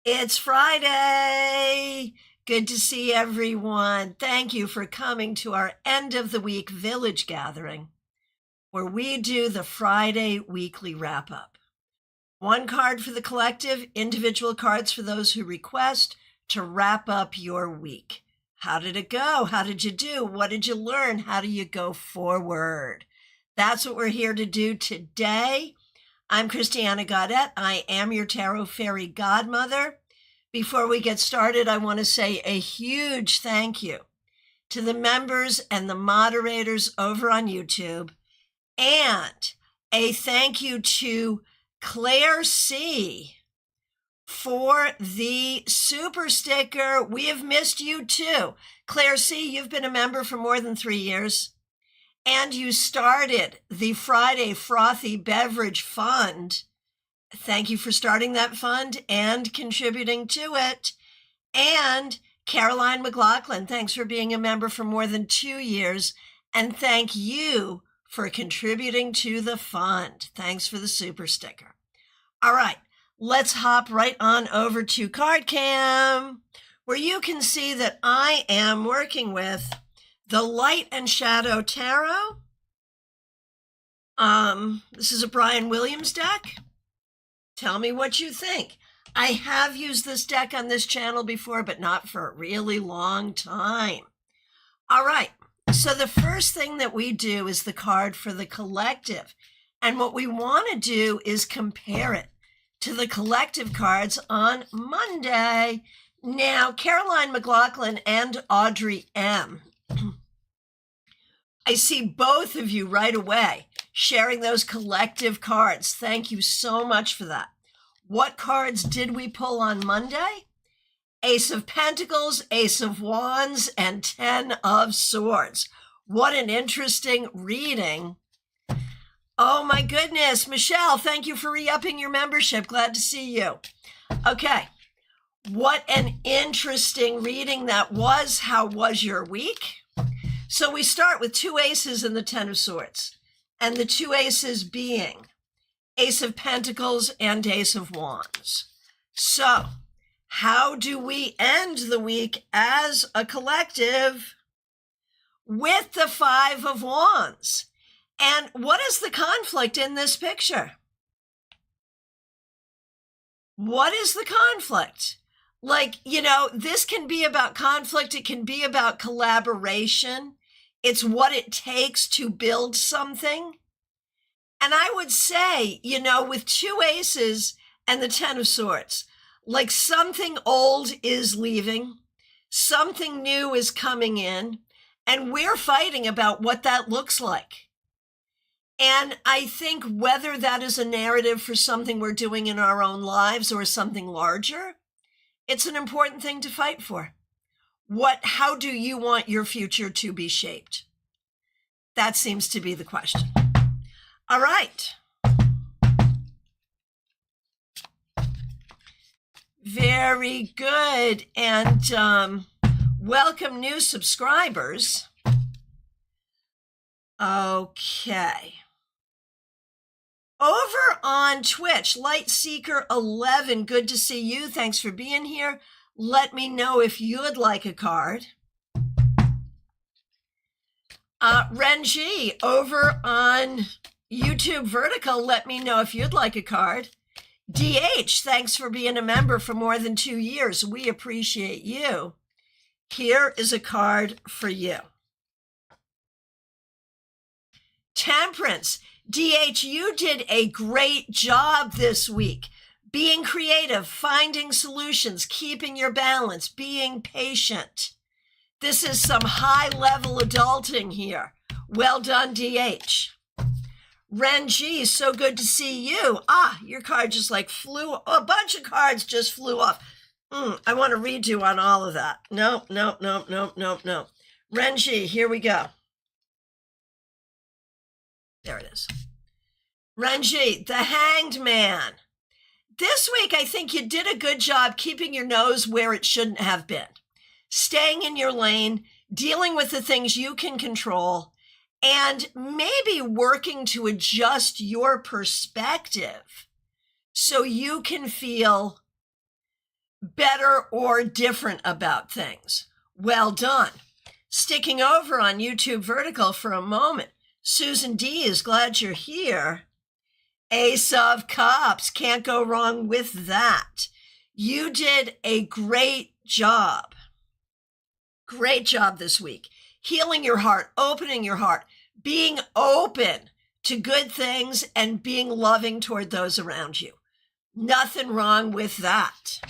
It's Friday. Good to see everyone. Thank you for coming to our end of the week village gathering, where we do the Friday weekly wrap up. One card for the collective, individual cards for those who request to wrap up your week. How did it go? How did you do? What did you learn? How do you go forward? That's what we're here to do today. I'm Christiana Gaudet. I am your Tarot Fairy Godmother. Before we get started, I want to say a huge thank you to the members and the moderators over on YouTube, and a thank you to Claire C. for the super sticker. We have missed you too. Claire C., you've been a member for more than 3 years. And you started the Friday Frothy Beverage Fund. Thank you for starting that fund and contributing to it. And Caroline McLaughlin, thanks for being a member for more than 2 years. And thank you for contributing to the fund. Thanks for the super sticker. All right, let's hop right on over to CardCam, where you can see that I am working with the Light and Shadow Tarot. This is a Brian Williams deck. Tell me what you think. I have used this deck on this channel before, but not for a really long time. All right, so the first thing that we do is the card for the collective. And what we want to do is compare it to the collective cards on Monday. Now, Caroline McLaughlin and Audrey M., I see both of you right away sharing those collective cards. Thank you so much for that. What cards did we pull on Monday? Ace of Pentacles, Ace of Wands, and 10 of Swords. What an interesting reading. Oh my goodness, Michelle, thank you for re-upping your membership. Glad to see you. Okay, what an interesting reading that was. How was your week? So we start with 2 aces and the 10 of Swords, and the 2 aces being Ace of Pentacles and Ace of Wands. So how do we end the week as a collective? With the 5 of Wands. And what is the conflict in this picture? What is the conflict? Like, you know, this can be about conflict. It can be about collaboration. It's what it takes to build something. And I would say, you know, with 2 aces and the 10 of Swords, like something old is leaving, something new is coming in, and we're fighting about what that looks like. And I think whether that is a narrative for something we're doing in our own lives or something larger, it's an important thing to fight for. How do you want your future to be shaped? That seems to be the question. All right. Very good. And welcome new subscribers. Okay. Over on Twitch, Lightseeker11, good to see you. Thanks for being here. Let me know if you'd like a card. Renji, over on YouTube Vertical, let me know if you'd like a card. DH, thanks for being a member for more than 2 years. We appreciate you. Here is a card for you. Temperance, DH, you did a great job this week. Being creative, finding solutions, keeping your balance, being patient. This is some high-level adulting here. Well done, DH. Ren G, so good to see you. Your card just like flew, a bunch of cards just flew off. I want to redo on all of that. No. Ren G, here we go. There it is. Ren G, the Hanged Man. This week, I think you did a good job keeping your nose where it shouldn't have been. Staying in your lane, dealing with the things you can control, and maybe working to adjust your perspective so you can feel better or different about things. Well done. Sticking over on YouTube Vertical for a moment, Susan D is glad you're here. Ace of Cups, can't go wrong with that. You did a great job. Great job this week. Healing your heart, opening your heart, being open to good things and being loving toward those around you. Nothing wrong with that.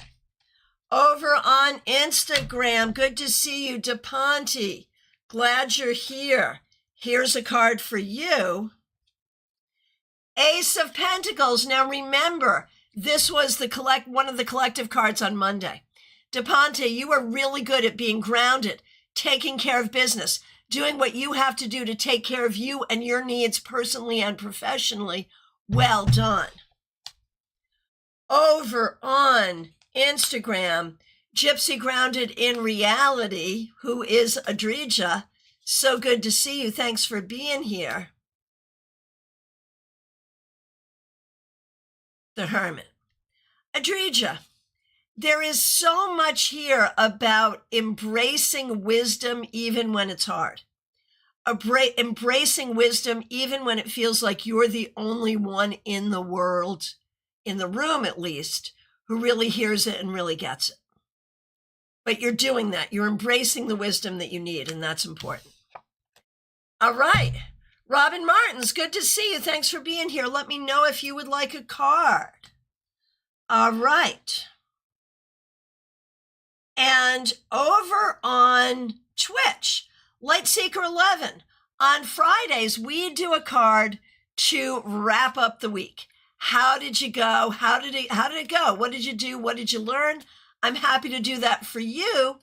Over on Instagram, good to see you, DePonte. Glad you're here. Here's a card for you. Ace of Pentacles. Now remember, this was one of the collective cards on Monday. DePonte, you are really good at being grounded, taking care of business, doing what you have to do to take care of you and your needs personally and professionally. Well done. Over on Instagram, Gypsy Grounded in Reality, who is Adrija. So good to see you. Thanks for being here. The Hermit. Adrija, there is so much here about embracing wisdom even when it's hard. Embracing wisdom even when it feels like you're the only one in the world, in the room at least, who really hears it and really gets it. But you're doing that. You're embracing the wisdom that you need, and that's important. All right. Robin Martins, good to see you. Thanks for being here. Let me know if you would like a card. All right. And over on Twitch, Lightseeker 11, on Fridays, we do a card to wrap up the week. How did you go? How did it go? What did you do? What did you learn? I'm happy to do that for you.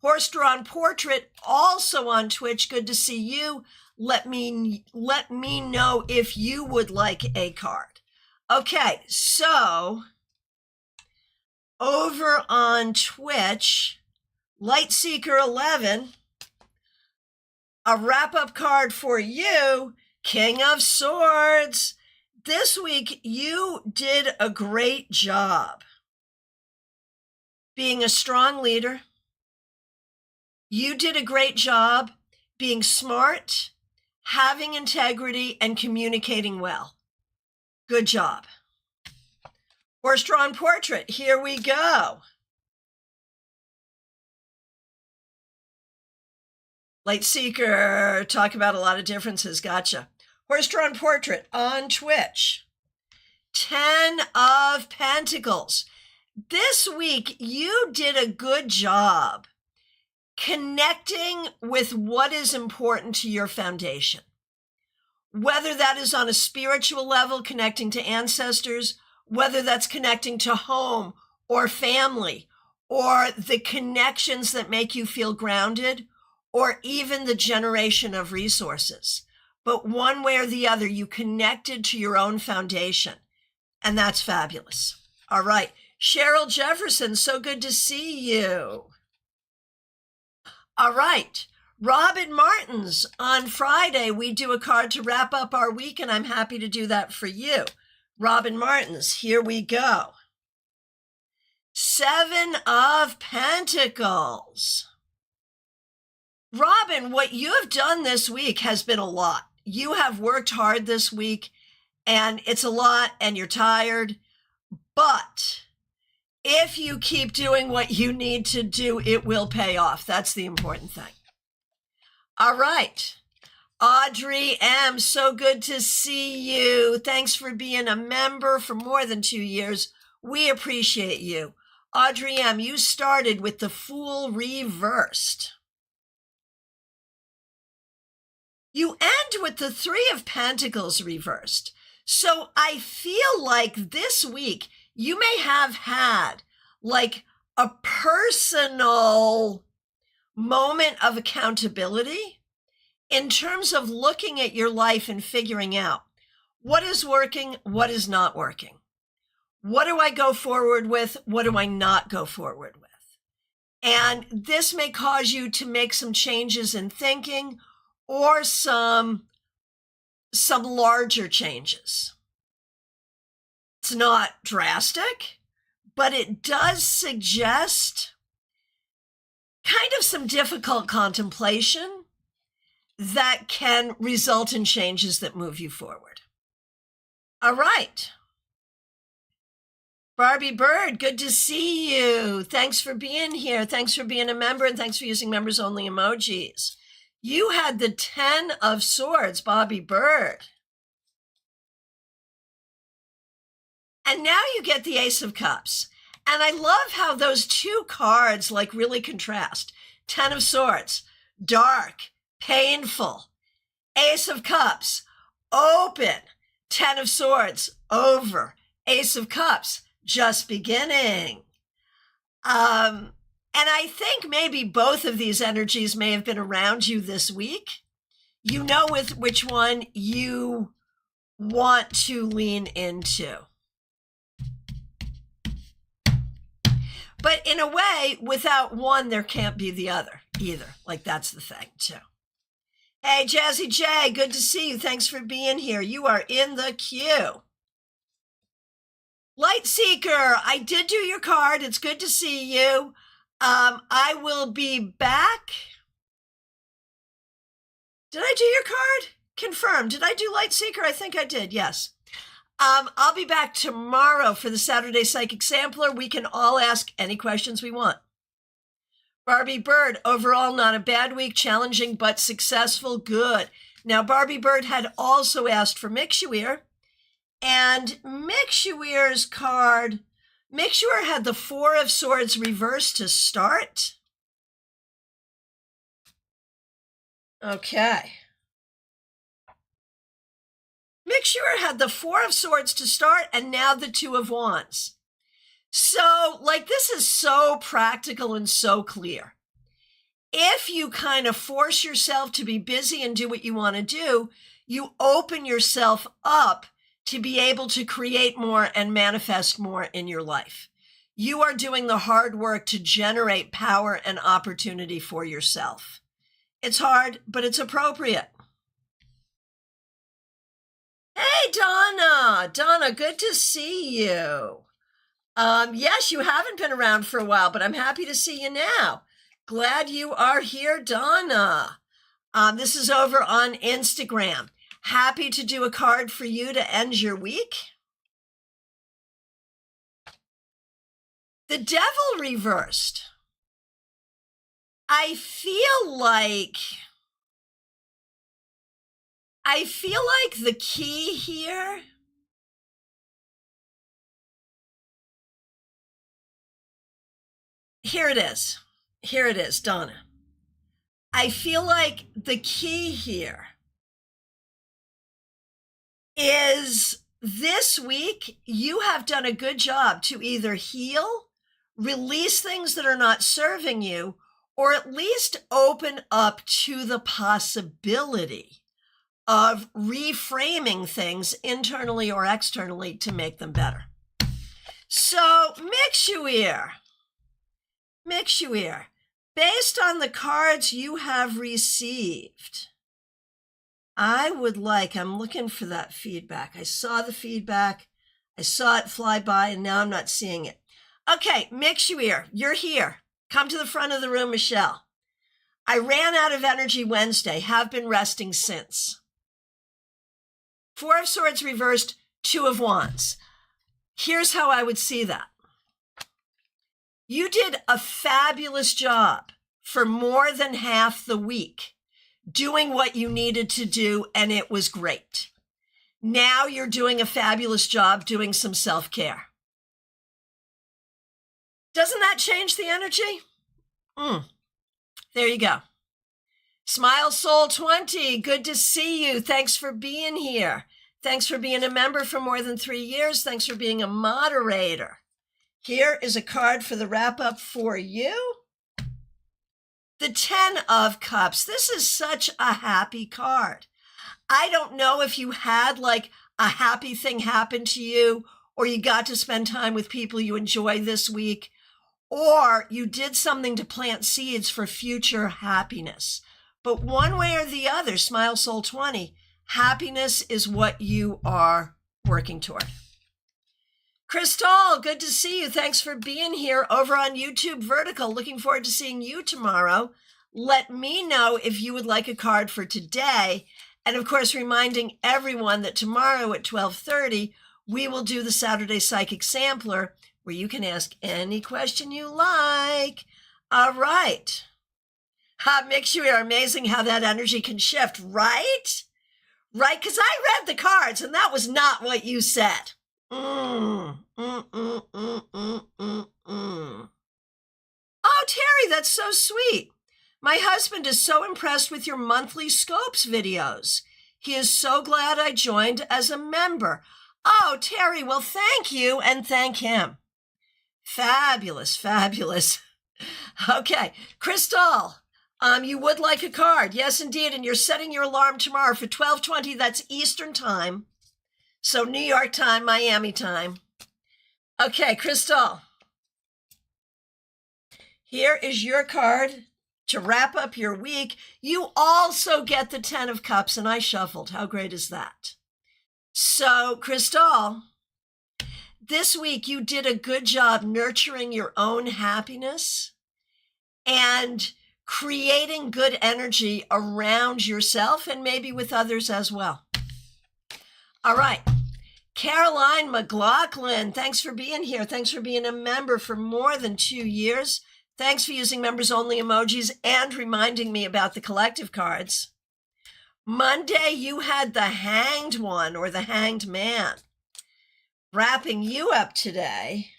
Horse-drawn portrait, also on Twitch. Good to see you. Let me know if you would like a card. Okay, so over on Twitch, Lightseeker 11, a wrap-up card for you, King of Swords. This week, you did a great job being a strong leader. You did a great job being smart, having integrity, and communicating well. Good job. Horse-drawn portrait, here we go. Lightseeker, talk about a lot of differences, gotcha. Horse-drawn portrait on Twitch. 10 of Pentacles. This week, you did a good job connecting with what is important to your foundation. Whether that is on a spiritual level, connecting to ancestors, whether that's connecting to home or family, or the connections that make you feel grounded, or even the generation of resources. But one way or the other, you connected to your own foundation, and that's fabulous. All right. Cheryl Jefferson, so good to see you. All right. Robin Martins, on Friday, we do a card to wrap up our week, and I'm happy to do that for you. Robin Martins, here we go. 7 of Pentacles. Robin, what you have done this week has been a lot. You have worked hard this week, and it's a lot, and you're tired. But if you keep doing what you need to do, it will pay off. That's the important thing. All right. Audrey M., so good to see you. Thanks for being a member for more than 2 years. We appreciate you. Audrey M., you started with the Fool reversed. You end with the 3 of Pentacles reversed. So I feel like this week you may have had like a personal moment of accountability in terms of looking at your life and figuring out what is working, what is not working. What do I go forward with? What do I not go forward with? And this may cause you to make some changes in thinking or some larger changes. It's not drastic, but it does suggest kind of some difficult contemplation that can result in changes that move you forward. All right. Barbie Bird, good to see you. Thanks for being here. Thanks for being a member, and thanks for using members-only emojis. You had the 10 of Swords, Bobby Bird. And now you get the Ace of Cups. And I love how those two cards like really contrast. 10 of Swords, dark, painful. Ace of Cups, open. 10 of Swords, over. Ace of Cups, just beginning. And I think maybe both of these energies may have been around you this week. You know with which one you want to lean into. But in a way, without one, there can't be the other either. Like, that's the thing, too. Hey, Jazzy J, good to see you. Thanks for being here. You are in the queue. Light Seeker, I did do your card. It's good to see you. I will be back. Did I do your card? Confirm. Did I do Light Seeker? I think I did, yes. I'll be back tomorrow for the Saturday Psychic Sampler. We can all ask any questions we want. Barbie Bird, overall not a bad week, challenging but successful, good. Now, Barbie Bird had also asked for Mixuir, and Mixuir's card, Mixuir had the 4 of Swords reversed to start. Okay. Mixuir had the 4 of Swords to start, and now the 2 of Wands. So, like, this is so practical and so clear. If you kind of force yourself to be busy and do what you want to do, you open yourself up to be able to create more and manifest more in your life. You are doing the hard work to generate power and opportunity for yourself. It's hard, but it's appropriate. Hey, Donna. Donna, good to see you. Yes, you haven't been around for a while, but I'm happy to see you now. Glad you are here, Donna. This is over on Instagram. Happy to do a card for you to end your week. The Devil reversed. I feel like the key here here it is, Donna. I feel like the key here is this week you have done a good job to either heal, release things that are not serving you, or at least open up to the possibility of reframing things internally or externally to make them better. So Mixuir, based on the cards you have received, I'm looking for that feedback. I saw the feedback. I saw it fly by, and now I'm not seeing it. Okay, Mixuir, you're here. Come to the front of the room, Michelle. I ran out of energy Wednesday, have been resting since. 4 of Swords reversed, 2 of Wands. Here's how I would see that. You did a fabulous job for more than half the week doing what you needed to do, and it was great. Now you're doing a fabulous job doing some self-care. Doesn't that change the energy? There you go. Smile Soul 20, good to see you. Thanks for being here. Thanks for being a member for more than 3 years. Thanks for being a moderator. Here is a card for the wrap-up for you. The 10 of Cups. This is such a happy card. I don't know if you had like a happy thing happen to you, or you got to spend time with people you enjoy this week, or you did something to plant seeds for future happiness. But one way or the other, Smile Soul 20, happiness is what you are working toward. Crystal, good to see you. Thanks for being here over on YouTube Vertical. Looking forward to seeing you tomorrow. Let me know if you would like a card for today. And of course, reminding everyone that tomorrow at 12:30, we will do the Saturday Psychic Sampler, where you can ask any question you like. All right. Makes you amazing how that energy can shift, right? Right? Because I read the cards, and that was not what you said. Oh, Terry, that's so sweet. My husband is so impressed with your monthly Scopes videos. He is so glad I joined as a member. Oh, Terry, well, thank you and thank him. Fabulous, fabulous. Okay, Crystal, you would like a card. Yes, indeed, and you're setting your alarm tomorrow for 12:20. That's Eastern time. So New York time, Miami time. Okay, Crystal, here is your card to wrap up your week. You also get the 10 of Cups, and I shuffled. How great is that? So, Crystal, this week you did a good job nurturing your own happiness and creating good energy around yourself and maybe with others as well. All right. Caroline McLaughlin, thanks for being here. Thanks for being a member for more than 2 years. Thanks for using members only emojis and reminding me about the collective cards. Monday, you had the Hanged One or the Hanged Man. Wrapping you up today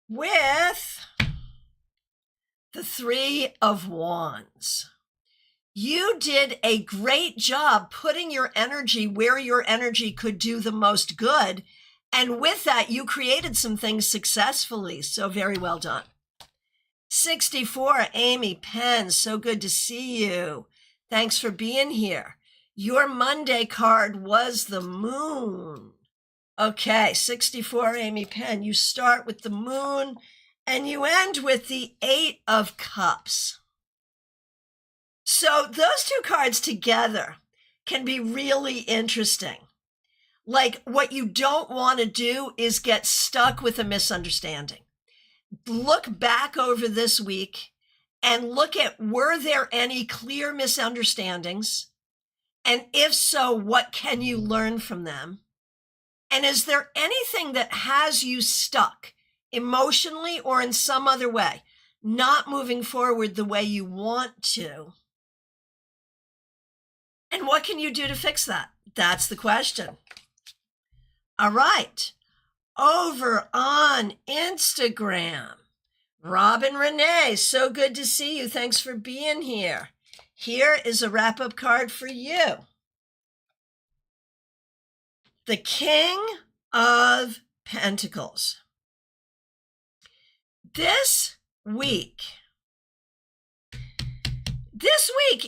with the Three of Wands. You did a great job putting your energy where your energy could do the most good. And with that, you created some things successfully. So very well done. 64, Amy Penn, so good to see you. Thanks for being here. Your Monday card was the Moon. Okay, 64, Amy Penn, you start with the Moon and you end with the Eight of Cups. So those two cards together can be really interesting. Like, what you don't want to do is get stuck with a misunderstanding. Look back over this week and look at, were there any clear misunderstandings? And if so, what can you learn from them? And is there anything that has you stuck emotionally or in some other way, not moving forward the way you want to? And what can you do to fix that? That's the question. All right. Over on Instagram, Robin Renee, so good to see you. Thanks for being here. Here is a wrap-up card for you. The King of Pentacles. This week,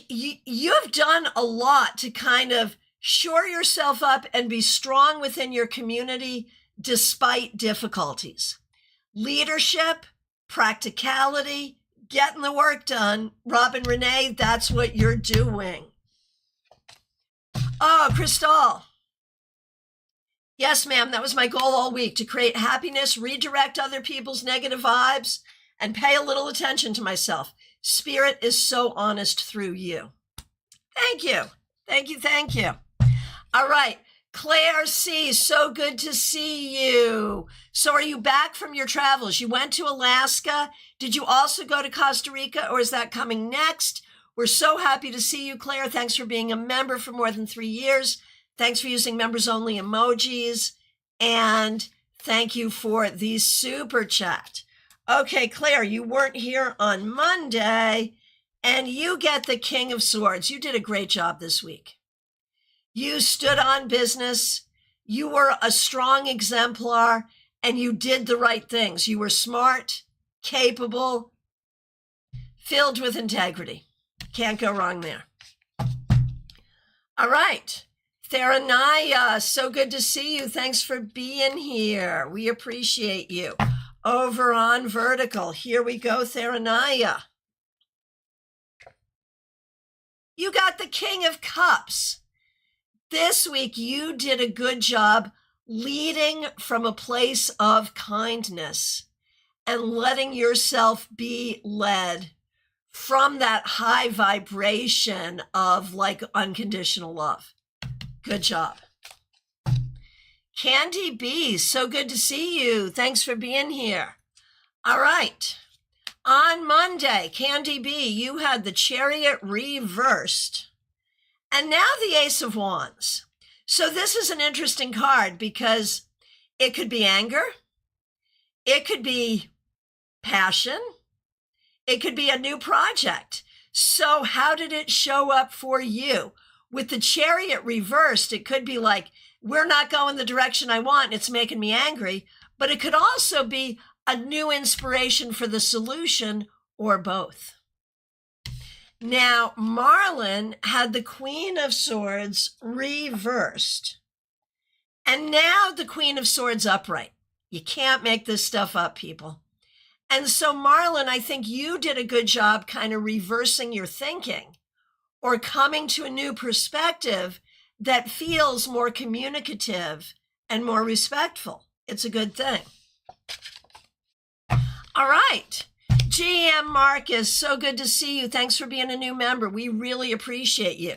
you've done a lot to kind of shore yourself up and be strong within your community despite difficulties. Leadership, practicality, getting the work done. Robin Renee, that's what you're doing. Oh, Crystal. Yes, ma'am, that was my goal all week, to create happiness, redirect other people's negative vibes, and pay a little attention to myself. Spirit is so honest through you. Thank you. Thank you. Thank you. All right. Claire C., so good to see you. So are you back from your travels? You went to Alaska. Did you also go to Costa Rica, or is that coming next? We're so happy to see you, Claire. Thanks for being a member for more than 3 years. Thanks for using members only emojis. And thank you for the super chat. Okay, Claire, you weren't here on Monday, and you get the King of Swords. You did a great job this week. You stood on business. You were a strong exemplar, and you did the right things. You were smart, capable, filled with integrity. Can't go wrong there. All right. Theranaya, so good to see you. Thanks for being here. We appreciate you. Over on Vertical, here we go, Theranaya. You got the King of Cups. This week, you did a good job leading from a place of kindness and letting yourself be led from that high vibration of like unconditional love. Good job. Candy B, so good to see you. Thanks for being here. All right. On Monday, Candy B, you had the Chariot reversed. And now the Ace of Wands. So this is an interesting card because it could be anger. It could be passion. It could be a new project. So how did it show up for you? With the Chariot reversed, it could be like, we're not going the direction I want. It's making me angry. But it could also be a new inspiration for the solution, or both. Now, Marlon had the Queen of Swords reversed. And now the Queen of Swords upright. You can't make this stuff up, people. And so, Marlon, I think you did a good job kind of reversing your thinking or coming to a new perspective that feels more communicative and more respectful. It's a good thing. All right. GM Marcus, so good to see you. Thanks for being a new member. We really appreciate you.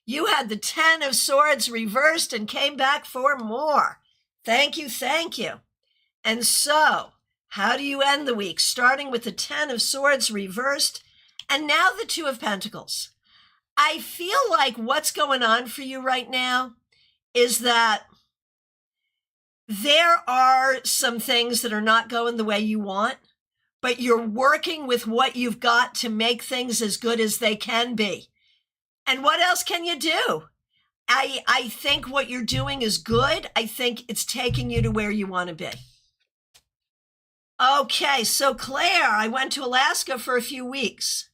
You had the 10 of Swords reversed and came back for more. Thank you, thank you. And so, how do you end the week? Starting with the 10 of Swords reversed and now the 2 of Pentacles. I feel like what's going on for you right now is that there are some things that are not going the way you want, but you're working with what you've got to make things as good as they can be. And what else can you do? I think what you're doing is good. I think it's taking you to where you want to be. Okay, so Claire, I went to Alaska for a few weeks.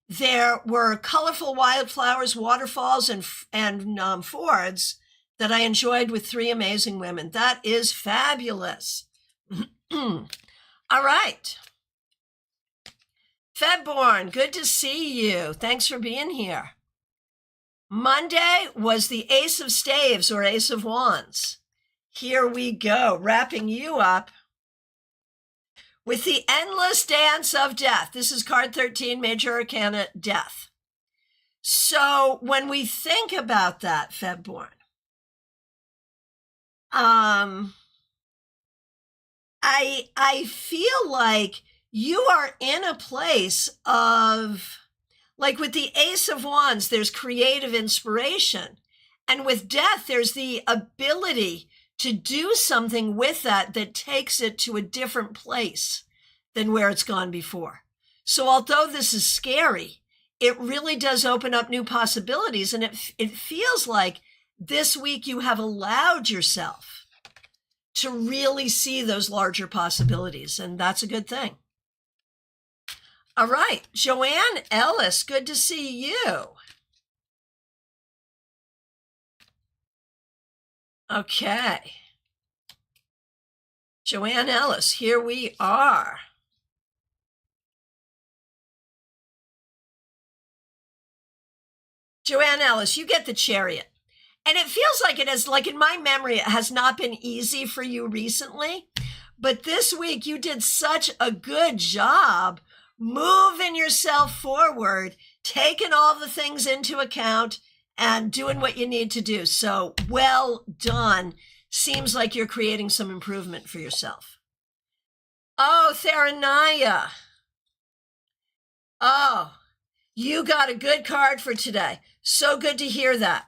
There were colorful wildflowers, waterfalls, and fords that I enjoyed with 3 amazing women. That is fabulous. All right. Febborn, good to see you. Thanks for being here. Monday was the Ace of Staves or Ace of Wands. Here we go, wrapping you up with the Endless Dance of Death. This is card 13, Major Arcana, Death. So when we think about that, Febborn, I feel like you are in a place of, like with the Ace of Wands, there's creative inspiration. And with Death, there's the ability to do something with that takes it to a different place than where it's gone before. So although this is scary, it really does open up new possibilities. And it feels like this week you have allowed yourself to really see those larger possibilities. And that's a good thing. All right, Joanne Ellis, good to see you. Okay. Joanne Ellis, here we are. Joanne Ellis, you get the Chariot. And it feels like it is, like in my memory, it has not been easy for you recently. But this week you did such a good job moving yourself forward, taking all the things into account and doing what you need to do. So well done. Seems like you're creating some improvement for yourself. Oh, Theranaya. Oh, you got a good card for today. So good to hear that.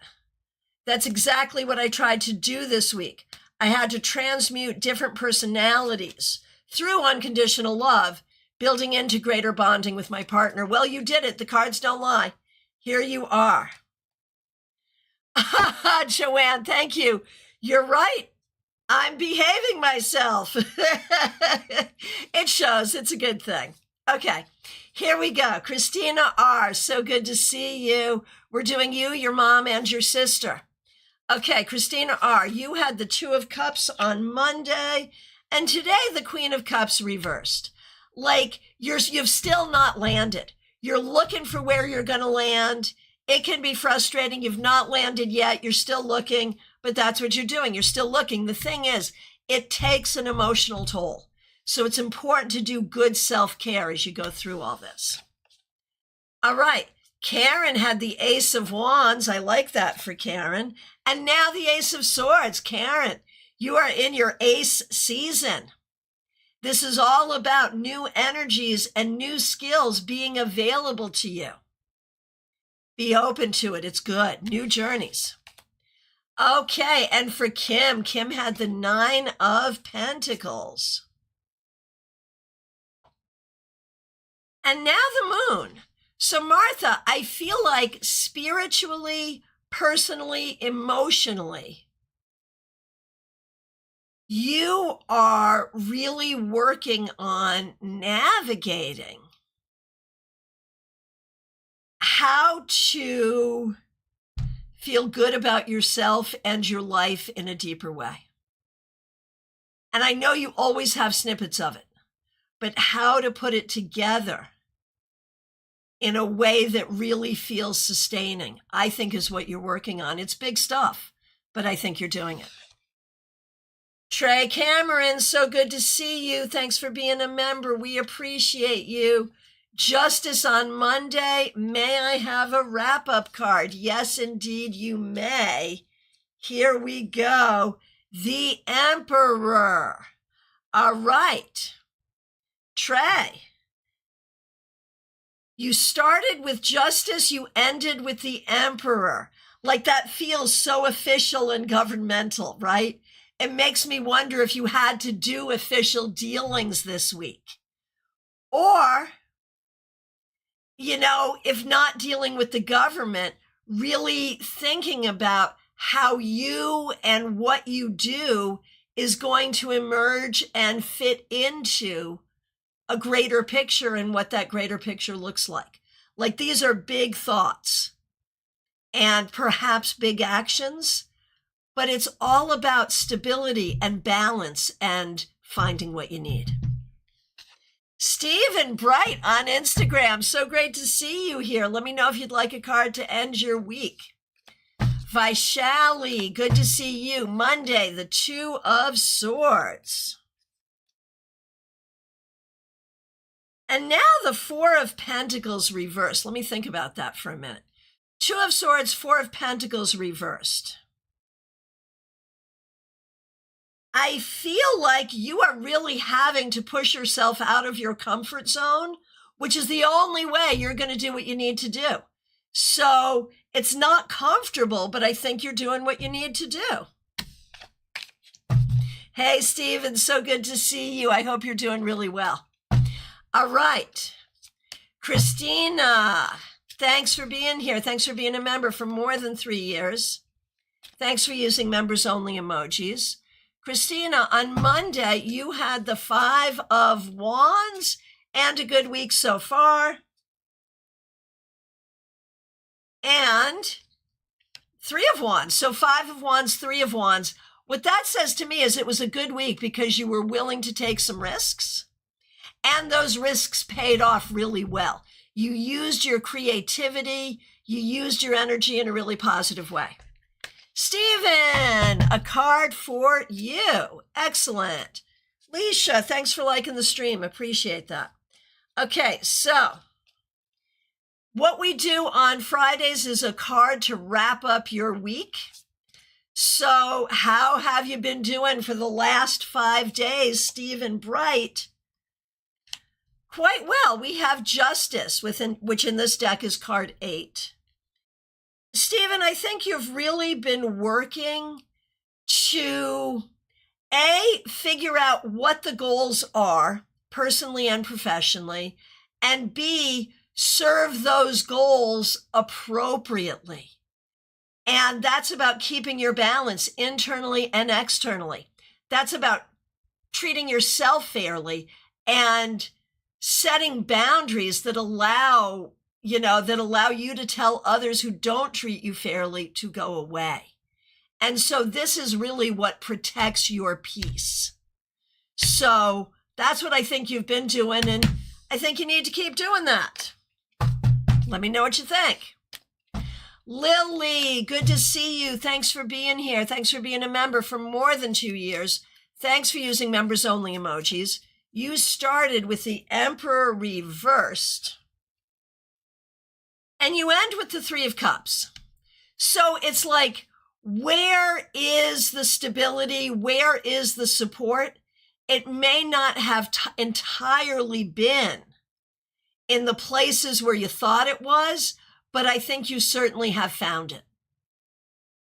That's exactly what I tried to do this week. I had to transmute different personalities through unconditional love, building into greater bonding with my partner. Well, you did it. The cards don't lie. Here you are. Joanne, thank you. You're right. I'm behaving myself. It shows. It's a good thing. Okay, here we go. Christina R., so good to see you. We're doing you, your mom, and your sister. Okay, Christina R., you had the 2 of Cups on Monday, and today the Queen of Cups reversed. Like, you've still not landed. You're looking for where you're going to land. It can be frustrating. You've not landed yet. You're still looking, but that's what you're doing. You're still looking. The thing is, it takes an emotional toll. So it's important to do good self-care as you go through all this. All right. Karen had the Ace of Wands. I like that for Karen. And now the Ace of Swords. Karen, you are in your ace season. This is all about new energies and new skills being available to you. Be open to it. It's good. New journeys. Okay, and for Kim, Kim had the Nine of Pentacles. And now the Moon. So Martha, I feel like spiritually, personally, emotionally, you are really working on navigating how to feel good about yourself and your life in a deeper way. And I know you always have snippets of it, but how to put it together in a way that really feels sustaining, I think is what you're working on. It's big stuff, but I think you're doing it. Trey Cameron, so good to see you. Thanks for being a member. We appreciate you. Justice on Monday. May I have a wrap-up card? Yes, indeed, you may. Here we go. The Emperor. All right. Trey, you started with Justice, you ended with the Emperor. Like that feels so official and governmental, right? It makes me wonder if you had to do official dealings this week. Or, if not dealing with the government, really thinking about how you and what you do is going to emerge and fit into a greater picture and what that greater picture looks like. Like these are big thoughts and perhaps big actions, but it's all about stability and balance and finding what you need. Stephen Bright on Instagram. So great to see you here. Let me know if you'd like a card to end your week. Vaishali, good to see you. Monday, the Two of Swords. And now the Four of Pentacles reversed. Let me think about that for a minute. Two of Swords, Four of Pentacles reversed. I feel like you are really having to push yourself out of your comfort zone, which is the only way you're going to do what you need to do. So it's not comfortable, but I think you're doing what you need to do. Hey, Stephen, so good to see you. I hope you're doing really well. All right. Christina, thanks for being here. Thanks for being a member for more than 3 years. Thanks for using members only emojis. Christina, on Monday, you had the Five of Wands and a good week so far. And Three of Wands. So Five of Wands, Three of Wands. What that says to me is it was a good week because you were willing to take some risks. And those risks paid off really well. You used your creativity. You used your energy in a really positive way. Stephen, a card for you. Excellent. Leisha, thanks for liking the stream. Appreciate that. Okay, so what we do on Fridays is a card to wrap up your week. So how have you been doing for the last 5 days, Stephen Bright? Quite well. We have Justice, which in this deck is card 8. Stephen, I think you've really been working to, A, figure out what the goals are, personally and professionally, and B, serve those goals appropriately. And that's about keeping your balance internally and externally. That's about treating yourself fairly and setting boundaries that allow you to tell others who don't treat you fairly to go away. And so this is really what protects your peace. So that's what I think you've been doing, and I think you need to keep doing that. Let me know what you think. Lily, good to see you. Thanks for being here. Thanks for being a member for more than 2 years. Thanks for using members only emojis. You started with the Emperor reversed. And you end with the Three of Cups. So it's like, where is the stability? Where is the support? It may not have entirely been in the places where you thought it was, but I think you certainly have found it.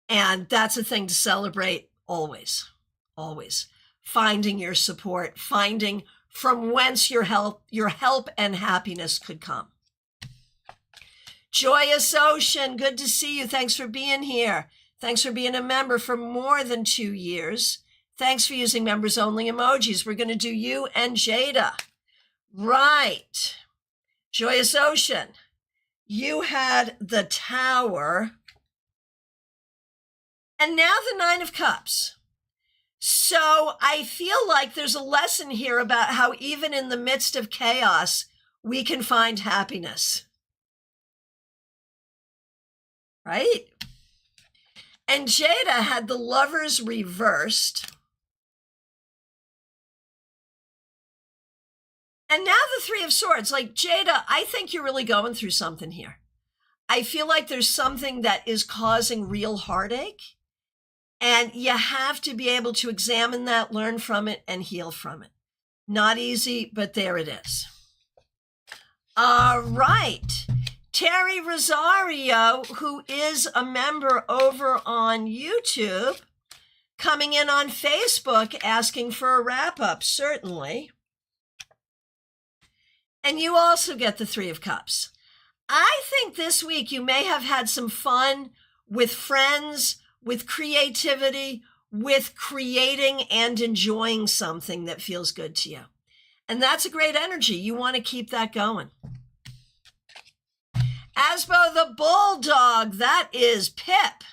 And that's a thing to celebrate always, always. Finding your support, finding from whence your help and happiness could come. Joyous Ocean, good to see you. Thanks for being here. Thanks for being a member for more than 2 years. Thanks for using members only emojis. We're going to do you and Jada. Right. Joyous Ocean, you had the Tower and now the Nine of Cups. So I feel like there's a lesson here about how even in the midst of chaos, we can find happiness. Right? And Jada had the Lovers reversed. And now the Three of Swords. Like, Jada, I think you're really going through something here. I feel like there's something that is causing real heartache. And you have to be able to examine that, learn from it, and heal from it. Not easy, but there it is. All right. Terry Rosario, who is a member over on YouTube, coming in on Facebook, asking for a wrap-up, certainly. And you also get the Three of Cups. I think this week you may have had some fun with friends, with creativity, with creating and enjoying something that feels good to you. And that's a great energy. You want to keep that going. Asbo the Bulldog, that is Pip.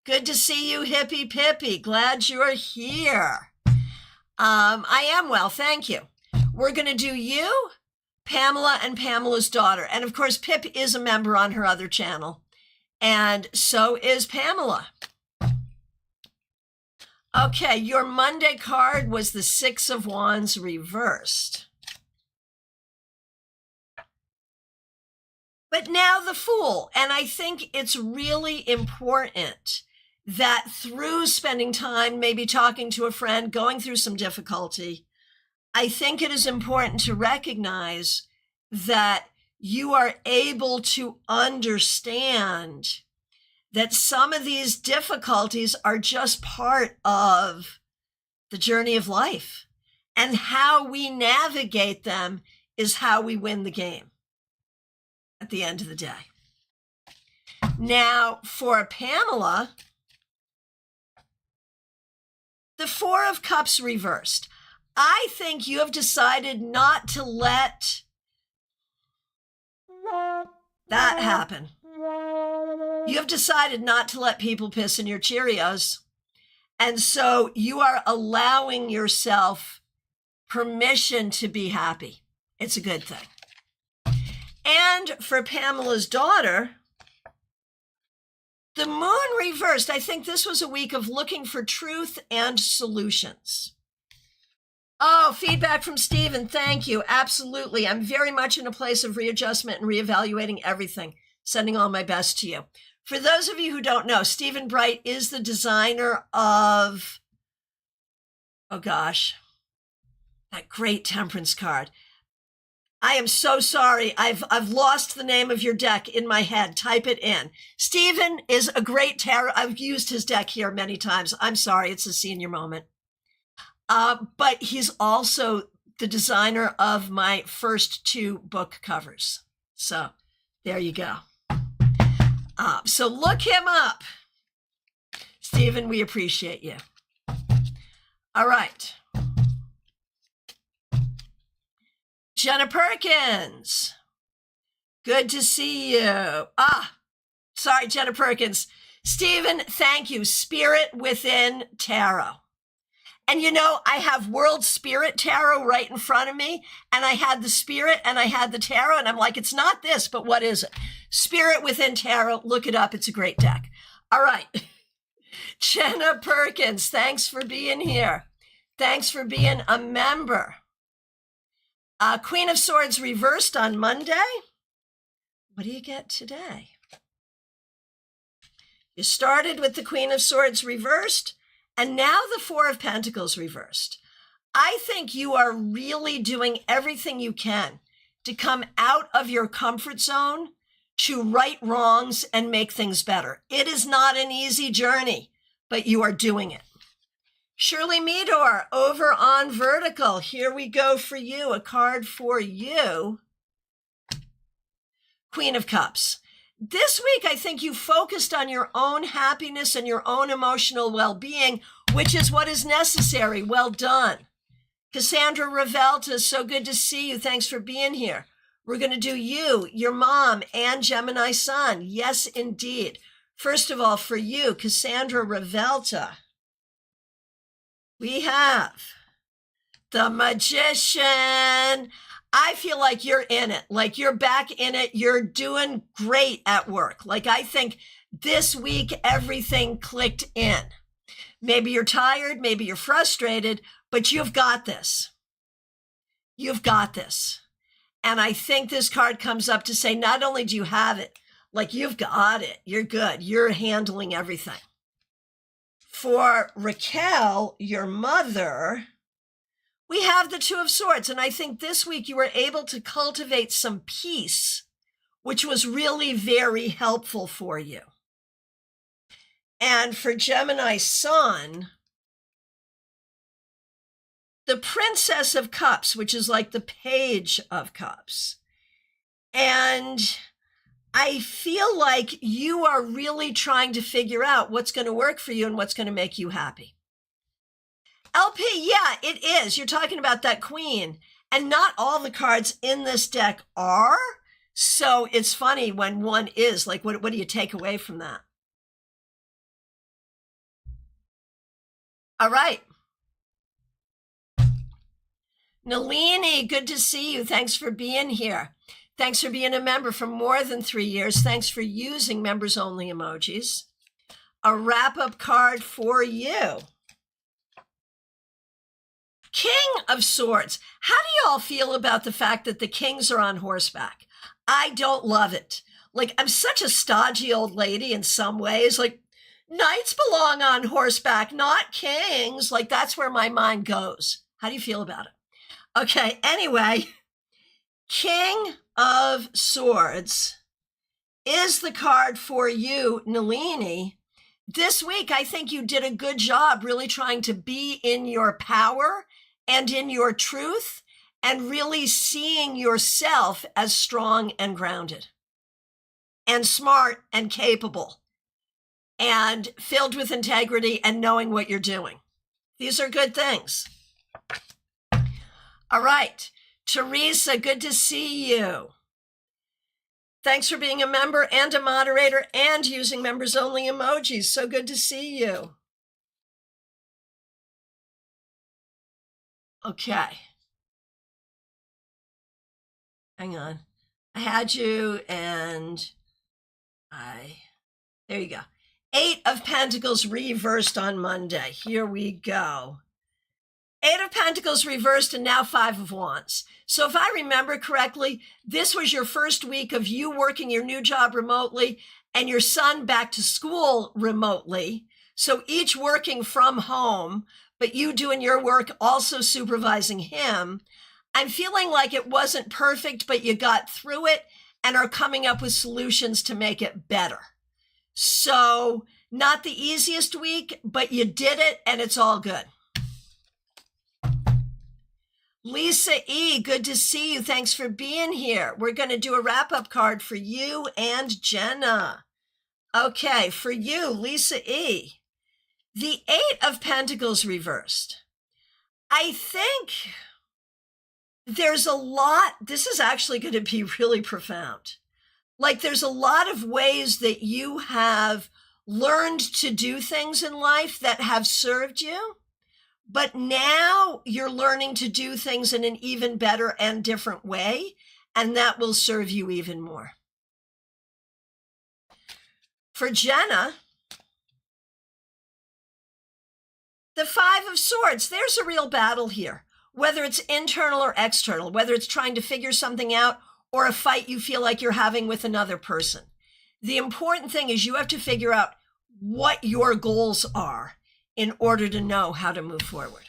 Good to see you, Hippie Pippy. Glad you're here. I am well, thank you. We're going to do you, Pamela, and Pamela's daughter. And of course, Pip is a member on her other channel. And so is Pamela. Okay, your Monday card was the Six of Wands reversed. But now the Fool. And I think it's really important that through spending time, maybe talking to a friend, going through some difficulty, I think it is important to recognize that you are able to understand that some of these difficulties are just part of the journey of life. And how we navigate them is how we win the game at the end of the day. Now, for Pamela, the Four of Cups reversed. I think you have decided not to let that happen. You have decided not to let people piss in your Cheerios. And so you are allowing yourself permission to be happy. It's a good thing. And for Pamela's daughter, the Moon reversed. I think this was a week of looking for truth and solutions. Oh, feedback from Stephen. Thank you. Absolutely. I'm very much in a place of readjustment and reevaluating everything. Sending all my best to you. For those of you who don't know, Stephen Bright is the designer of, oh gosh, that great Temperance card. I am so sorry. I've lost the name of your deck in my head. Type it in. Stephen is a great tarot. I've used his deck here many times. I'm sorry. It's a senior moment. But he's also the designer of my first 2 book covers. So there you go. So look him up. Stephen, we appreciate you. All right. Jenna Perkins. Good to see you. Sorry, Jenna Perkins. Stephen, thank you. Spirit Within Tarot. And you know, I have World Spirit Tarot right in front of me, and I had the Spirit and I had the Tarot, and I'm like, it's not this, but what is it? Spirit Within Tarot, look it up. It's a great deck. All right. Jenna Perkins, thanks for being here. Thanks for being a member. Queen of Swords reversed on Monday. What do you get today? You started with the Queen of Swords reversed, and now the Four of Pentacles reversed. I think you are really doing everything you can to come out of your comfort zone, to right wrongs and make things better. It is not an easy journey, but you are doing it. Shirley Meador, over on Vertical. Here we go for you, a card for you. Queen of Cups. This week, I think you focused on your own happiness and your own emotional well-being, which is what is necessary. Well done. Cassandra Revelta, so good to see you. Thanks for being here. We're going to do you, your mom, and Gemini Sun. Yes, indeed. First of all, for you, Cassandra Revelta, we have the Magician. I feel like you're in it, like you're back in it. You're doing great at work. Like I think this week, everything clicked in. Maybe you're tired, maybe you're frustrated, but you've got this. You've got this. And I think this card comes up to say, not only do you have it, like you've got it, you're good, you're handling everything. For Raquel, your mother, we have the Two of Swords. And I think this week you were able to cultivate some peace, which was really very helpful for you. And for Gemini Sun, the Princess of Cups, which is like the Page of Cups. And I feel like you are really trying to figure out what's going to work for you and what's going to make you happy. LP, yeah, it is. You're talking about that Queen. And not all the cards in this deck are. So it's funny when one is. Like, what do you take away from that? All right. Nalini, good to see you. Thanks for being here. Thanks for being a member for more than 3 years. Thanks for using members only emojis. A wrap-up card for you. King of Swords. How do you all feel about the fact that the kings are on horseback? I don't love it. Like, I'm such a stodgy old lady in some ways. Like, knights belong on horseback, not kings. Like, that's where my mind goes. How do you feel about it? Okay, anyway, King of Swords is the card for you, Nalini. This week, I think you did a good job really trying to be in your power and in your truth and really seeing yourself as strong and grounded and smart and capable and filled with integrity and knowing what you're doing. These are good things. All right, Teresa, good to see you. Thanks for being a member and a moderator and using members only emojis. So good to see you. Okay. Hang on. I had you and there you go. 8 of Pentacles reversed on Monday. Here we go. 8 of Pentacles reversed and now 5 of Wands. So if I remember correctly, this was your first week of you working your new job remotely and your son back to school remotely. So each working from home, but you doing your work, also supervising him. I'm feeling like it wasn't perfect, but you got through it and are coming up with solutions to make it better. So not the easiest week, but you did it and it's all good. Lisa E., good to see you. Thanks for being here. We're going to do a wrap-up card for you and Jenna. Okay, for you, Lisa E., the 8 of Pentacles reversed. I think there's a lot, this is actually going to be really profound. Like there's a lot of ways that you have learned to do things in life that have served you. but now you're learning to do things in an even better and different way, and that will serve you even more. For Jenna, the Five of Swords, there's a real battle here, whether it's internal or external, whether it's trying to figure something out or a fight you feel like you're having with another person. The important thing is you have to figure out what your goals are in order to know how to move forward.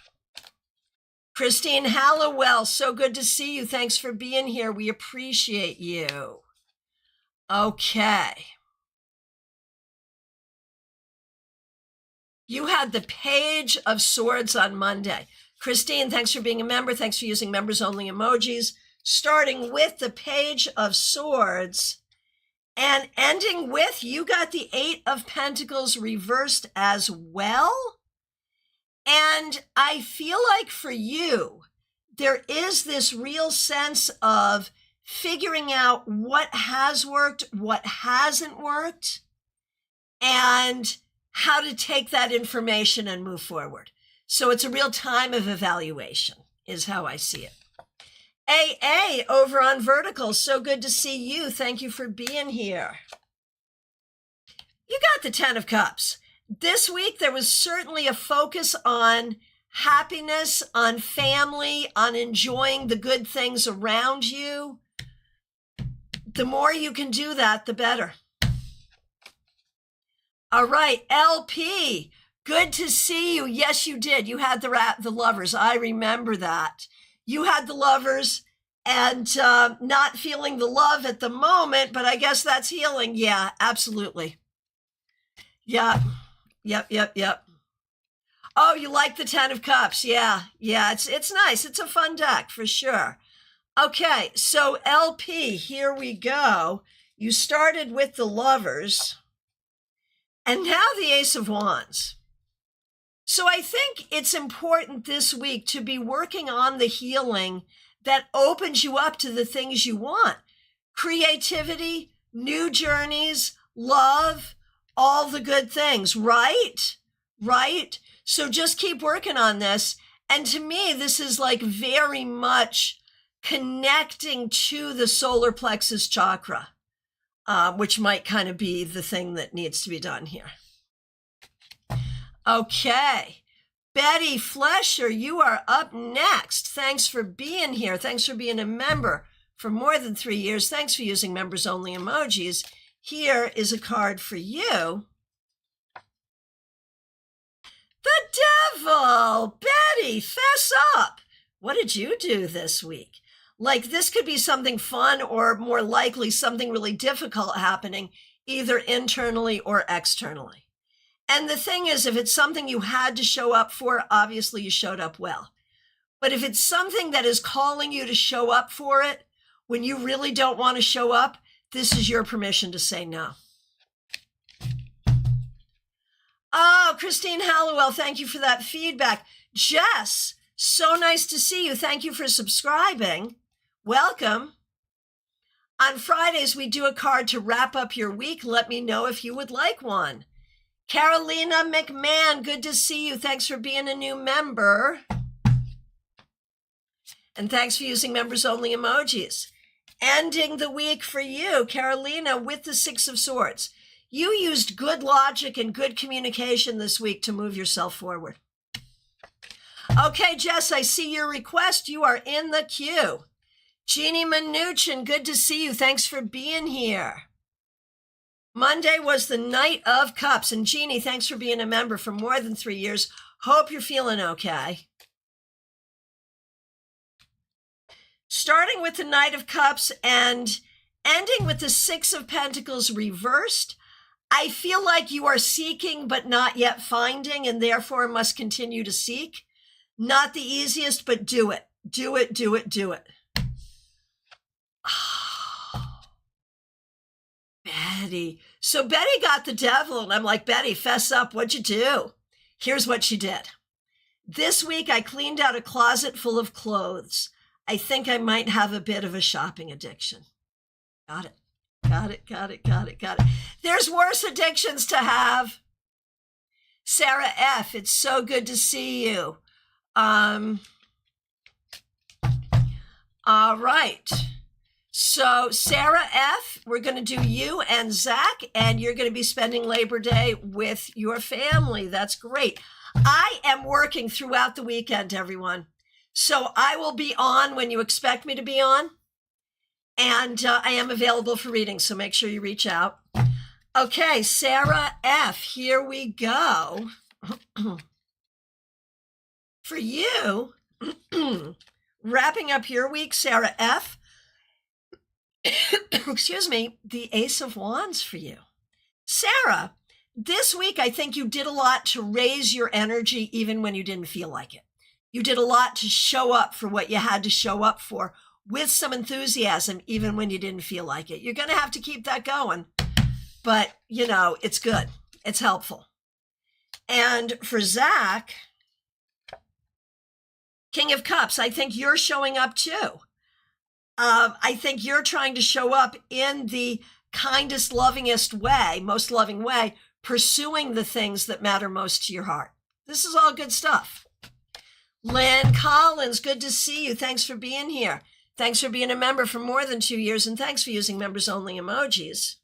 Christine Hallowell, so good to see you. Thanks for being here. We appreciate you. Okay. You had the Page of Swords on Monday. Christine, thanks for being a member. Thanks for using members only emojis. Starting with the Page of Swords and ending with, you got the Eight of Pentacles reversed as well. And I feel like for you, there is this real sense of figuring out what has worked, what hasn't worked, and how to take that information and move forward. So it's a real time of evaluation, is how I see it. AA over on Vertical, so good to see you. Thank you for being here. You got the Ten of Cups. This week, there was certainly a focus on happiness, on family, on enjoying the good things around you. The more you can do that, the better. All right, LP, good to see you. Yes, you did. You had the Lovers. I remember that. You had the Lovers and not feeling the love at the moment, but I guess that's healing. Yeah, absolutely. Yeah. Yep. Oh, you like the Ten of Cups. Yeah, it's nice. It's a fun deck for sure. Okay, so LP, here we go. You started with the Lovers and now the Ace of Wands. So I think it's important this week to be working on the healing that opens you up to the things you want. Creativity, new journeys, love, all the good things, right? So just keep working on this. And to me, this is like very much connecting to the solar plexus chakra, which might kind of be the thing that needs to be done here. Okay. Betty Flesher, you are up next. Thanks for being here. Thanks for being a member for more than 3 years. Thanks for using members only emojis. Here is a card for you. The Devil! Betty, fess up! What did you do this week? Like, this could be something fun or more likely something really difficult happening, either internally or externally. And the thing is, if it's something you had to show up for, obviously you showed up well. But if it's something that is calling you to show up for it, when you really don't want to show up, this is your permission to say no. Oh, Christine Hallowell, thank you for that feedback. Jess, so nice to see you. Thank you for subscribing. Welcome. On Fridays, we do a card to wrap up your week. Let me know if you would like one. Carolina McMahon, good to see you. Thanks for being a new member. And thanks for using members only emojis. Ending the week for you, Carolina, with the Six of Swords. You used good logic and good communication this week to move yourself forward. Okay, Jess, I see your request. You are in the queue. Jeannie Mnuchin, good to see you. Thanks for being here. Monday was the Knight of Cups. And Jeannie, thanks for being a member for more than 3 years. Hope you're feeling okay. Starting with the Knight of Cups and ending with the Six of Pentacles reversed, I feel like you are seeking but not yet finding and therefore must continue to seek. Not the easiest, but do it. Do it. Betty. So Betty got the Devil, and I'm like, Betty, fess up. What'd you do? Here's what she did. This week, I cleaned out a closet full of clothes. I think I might have a bit of a shopping addiction. Got it. There's worse addictions to have. Sarah F., it's so good to see you. All right. So Sarah F., we're going to do you and Zach, and you're going to be spending Labor Day with your family. That's great. I am working throughout the weekend, everyone. So I will be on when you expect me to be on. And I am available for reading, so make sure you reach out. Okay, Sarah F., here we go. For you, wrapping up your week, Sarah F., excuse me, the Ace of Wands for you. Sarah, this week I think you did a lot to raise your energy even when you didn't feel like it. You did a lot to show up for what you had to show up for with some enthusiasm even when you didn't feel like it. You're going to have to keep that going. But, you know, it's good. It's helpful. And for Zach, King of Cups, I think you're showing up too. I think you're trying to show up in the kindest, lovingest way, most loving way, pursuing the things that matter most to your heart. This is all good stuff. Lynn Collins, good to see you. Thanks for being here. Thanks for being a member for more than 2 years, and thanks for using members-only emojis.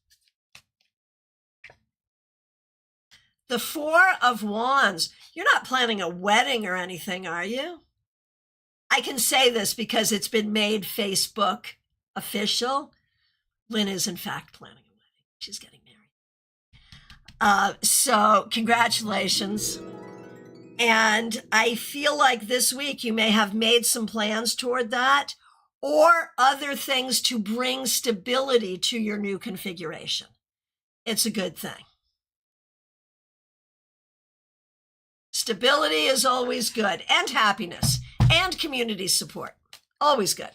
The Four of Wands. You're not planning a wedding or anything, are you? I can say this because it's been made Facebook official. Lynn is, in fact, planning a wedding. She's getting married. So congratulations. And I feel like this week you may have made some plans toward that or other things to bring stability to your new configuration. It's a good thing. Stability is always good, and happiness, and community support. Always good.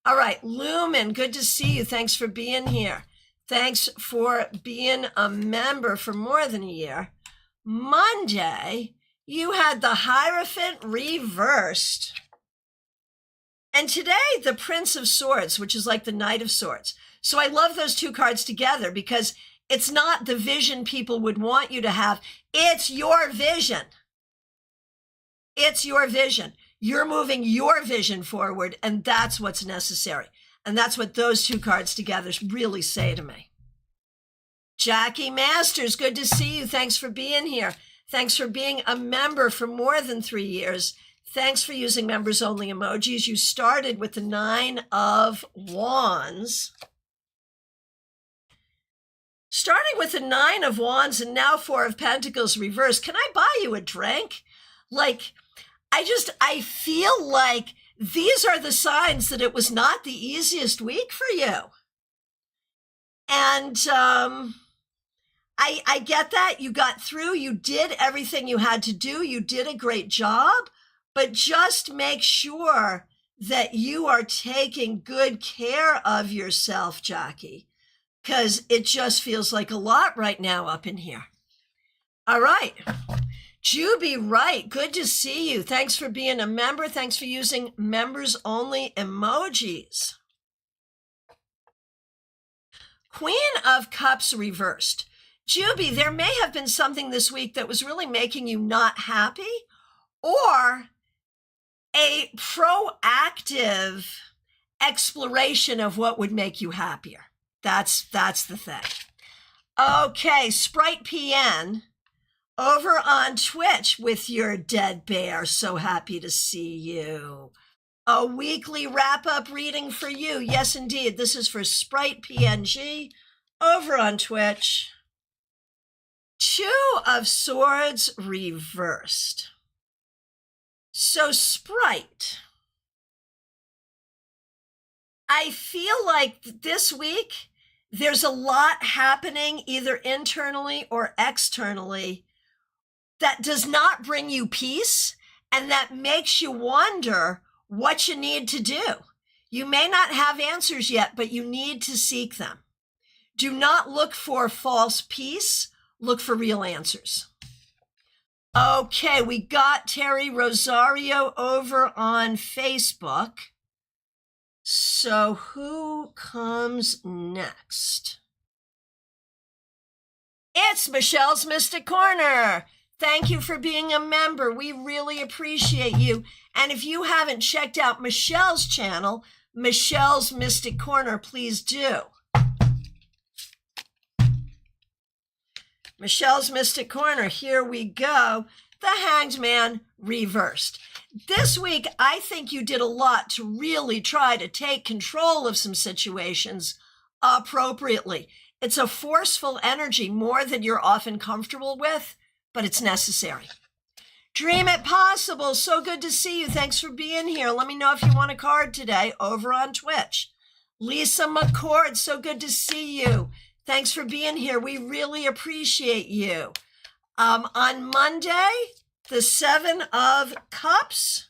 All right, Lumen, good to see you. Thanks for being here. Thanks for being a member for more than a year. Monday, you had the Hierophant reversed. And today, the Prince of Swords, which is like the Knight of Swords. So I love those two cards together because it's not the vision people would want you to have. It's your vision. It's your vision. You're moving your vision forward, and that's what's necessary. And that's what those two cards together really say to me. Jackie Masters, good to see you. Thanks for being here. Thanks for being a member for more than 3 years. Thanks for using members-only emojis. You started with the 9 of Wands. Starting with the 9 of Wands and now 4 of Pentacles reversed. Can I buy you a drink? Like, I feel like these are the signs that it was not the easiest week for you. And I get that. You got through. You did everything you had to do. You did a great job. But just make sure that you are taking good care of yourself, Jackie, because it just feels like a lot right now up in here. All right. Juby Wright, good to see you. Thanks for being a member. Thanks for using members-only emojis. Queen of Cups reversed. Juby, there may have been something this week that was really making you not happy, or a proactive exploration of what would make you happier. That's the thing. Okay, Sprite PN over on Twitch with your dead bear. So happy to see you. A weekly wrap-up reading for you. Yes, indeed. This is for Sprite PNG over on Twitch. 2 of Swords reversed. So Sprite, I feel like this week there's a lot happening either internally or externally that does not bring you peace and that makes you wonder what you need to do. You may not have answers yet, but you need to seek them. Do not look for false peace. Look for real answers. Okay, we got Terry Rosario over on Facebook. So who comes next? It's Michelle's Mystic Corner. Thank you for being a member. We really appreciate you. And if you haven't checked out Michelle's channel, Michelle's Mystic Corner, please do. Michelle's Mystic Corner, here we go. The Hanged Man reversed. This week, I think you did a lot to really try to take control of some situations appropriately. It's a forceful energy, more than you're often comfortable with, but it's necessary. Dream It Possible, so good to see you. Thanks for being here. Let me know if you want a card today over on Twitch. Lisa McCord, so good to see you. Thanks for being here. We really appreciate you. On Monday, the Seven of Cups,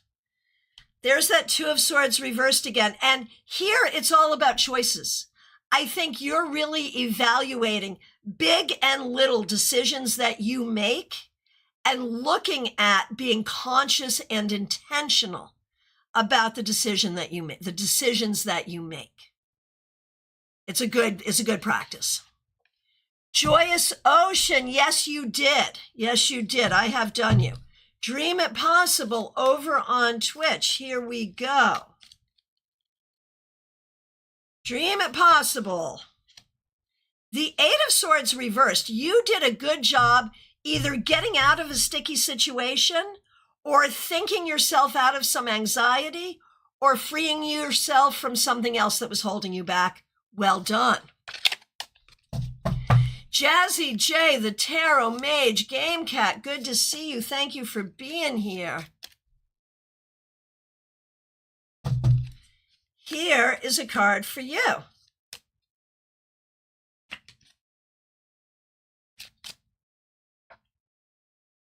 there's that Two of Swords reversed again. And here it's all about choices. I think you're really evaluating big and little decisions that you make and looking at being conscious and intentional about the decisions that you make. It's a good practice. Joyous Ocean, yes, you did. Yes, you did. I have done you. Dream It Possible over on Twitch. Here we go. Dream It Possible. The Eight of Swords reversed. You did a good job either getting out of a sticky situation or thinking yourself out of some anxiety or freeing yourself from something else that was holding you back. Well done. Jazzy J, the Tarot Mage, Game Cat, good to see you. Thank you for being here. Here is a card for you.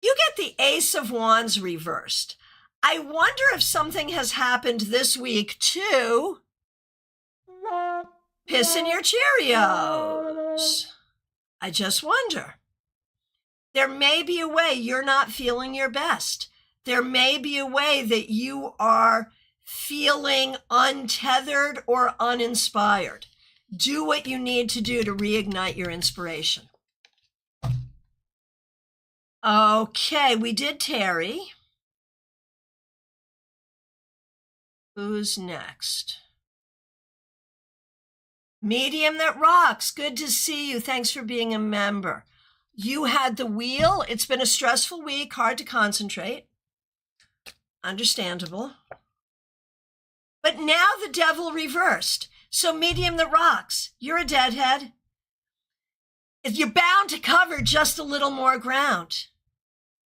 You get the Ace of Wands reversed. I wonder if something has happened this week to piss in your Cheerios. I just wonder. There may be a way you're not feeling your best. There may be a way that you are feeling untethered or uninspired. Do what you need to do to reignite your inspiration. Okay, we did Terry. Who's next? Medium That Rocks, good to see you. Thanks for being a member. You had the Wheel. It's been a stressful week, hard to concentrate. Understandable. But now the Devil reversed. So Medium That Rocks, you're a deadhead. You're bound to cover just a little more ground,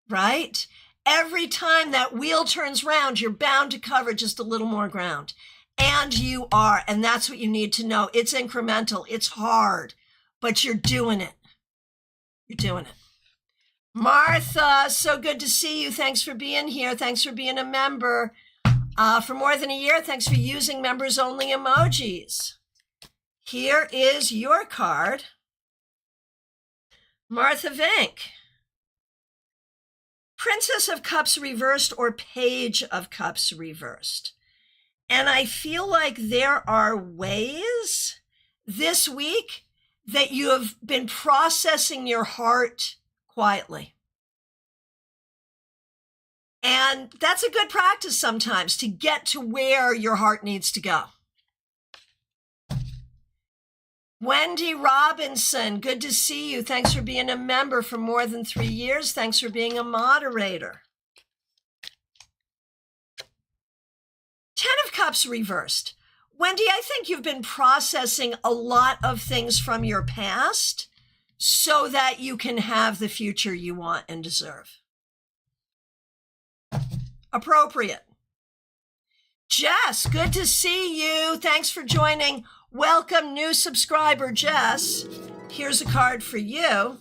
right? Every time that wheel turns round, you're bound to cover just a little more ground. And you are, and that's what you need to know. It's incremental, it's hard, but you're doing it. You're doing it. Martha, so good to see you. Thanks for being here. Thanks for being a member. For more than a year, thanks for using members only emojis. Here is your card. Martha Vink. Princess of Cups reversed or Page of Cups reversed. And I feel like there are ways this week that you have been processing your heart quietly. And that's a good practice sometimes to get to where your heart needs to go. Wendy Robinson, good to see you. Thanks for being a member for more than 3 years. Thanks for being a moderator. 10 of Cups reversed. Wendy, I think you've been processing a lot of things from your past so that you can have the future you want and deserve. Appropriate. Jess, good to see you. Thanks for joining. Welcome, new subscriber, Jess. Here's a card for you.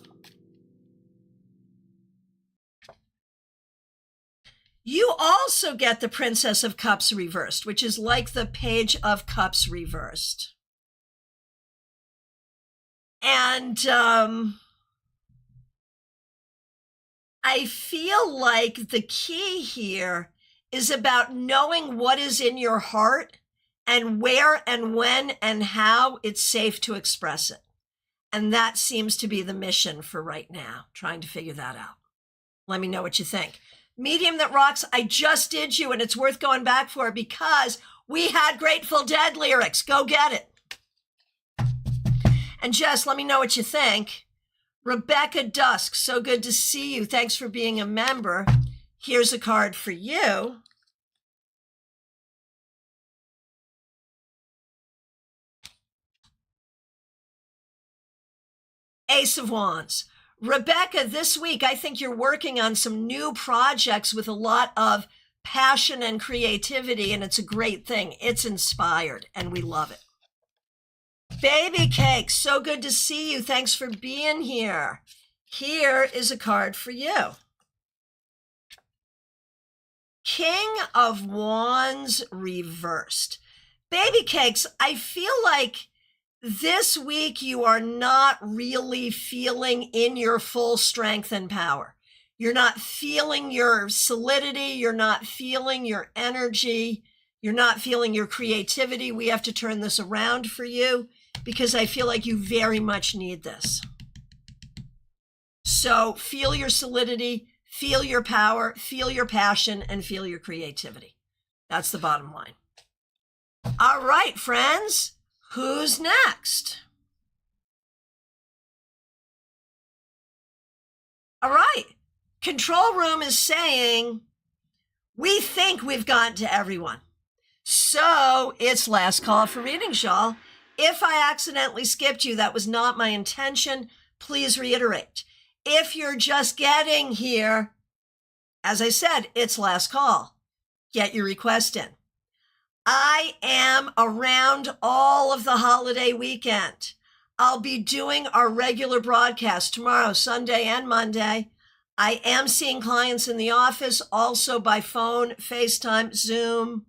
You also get the Princess of Cups reversed, which is like the Page of Cups reversed. And I feel like the key here is about knowing what is in your heart and where and when and how it's safe to express it. And that seems to be the mission for right now, trying to figure that out. Let me know what you think. Medium that rocks, I just did you, and it's worth going back for because we had Grateful Dead lyrics. Go get it. And Jess, let me know what you think. Rebecca Dusk, so good to see you. Thanks for being a member. Here's a card for you. Ace of Wands. Rebecca, this week, I think you're working on some new projects with a lot of passion and creativity, and it's a great thing. It's inspired, and we love it. Baby Cake, so good to see you. Thanks for being here. Here is a card for you. King of Wands reversed. Baby Cakes, I feel like this week you are not really feeling in your full strength and power. You're not feeling your solidity. You're not feeling your energy. You're not feeling your creativity. We have to turn this around for you because I feel like you very much need this. So feel your solidity, feel your power, feel your passion, and feel your creativity. That's the bottom line. All right, friends, who's next? All right, Control Room is saying, we think we've gotten to everyone. So it's last call for readings, y'all. If I accidentally skipped you, that was not my intention. Please reiterate. If you're just getting here, as I said, it's last call. Get your request in. I am around all of the holiday weekend. I'll be doing our regular broadcast tomorrow, Sunday and Monday. I am seeing clients in the office, also by phone, FaceTime, Zoom.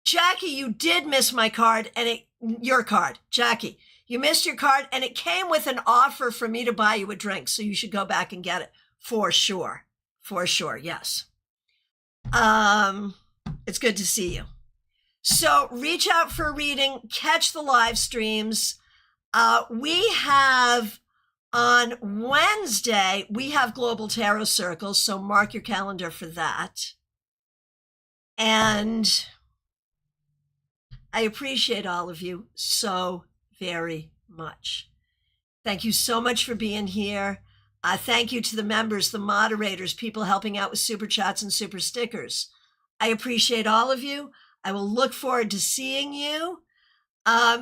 Jackie, you did miss my card and your card. Jackie, you missed your card and it came with an offer for me to buy you a drink. So you should go back and get it for sure. For sure. Yes. It's good to see you. So reach out for a reading, catch the live streams. We have on Wednesday, we have Global Tarot Circles. So mark your calendar for that. And I appreciate all of you so very much. Thank you so much for being here. Thank you to the members, the moderators, people helping out with super chats and super stickers. I appreciate all of you. I will look forward to seeing you.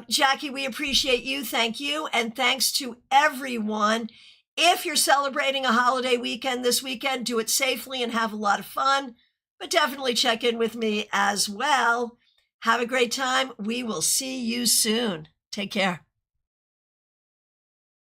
Jackie, we appreciate you. Thank you. And thanks to everyone. If you're celebrating a holiday weekend this weekend, do it safely and have a lot of fun, but definitely check in with me as well. Have a great time. We will see you soon. Take care.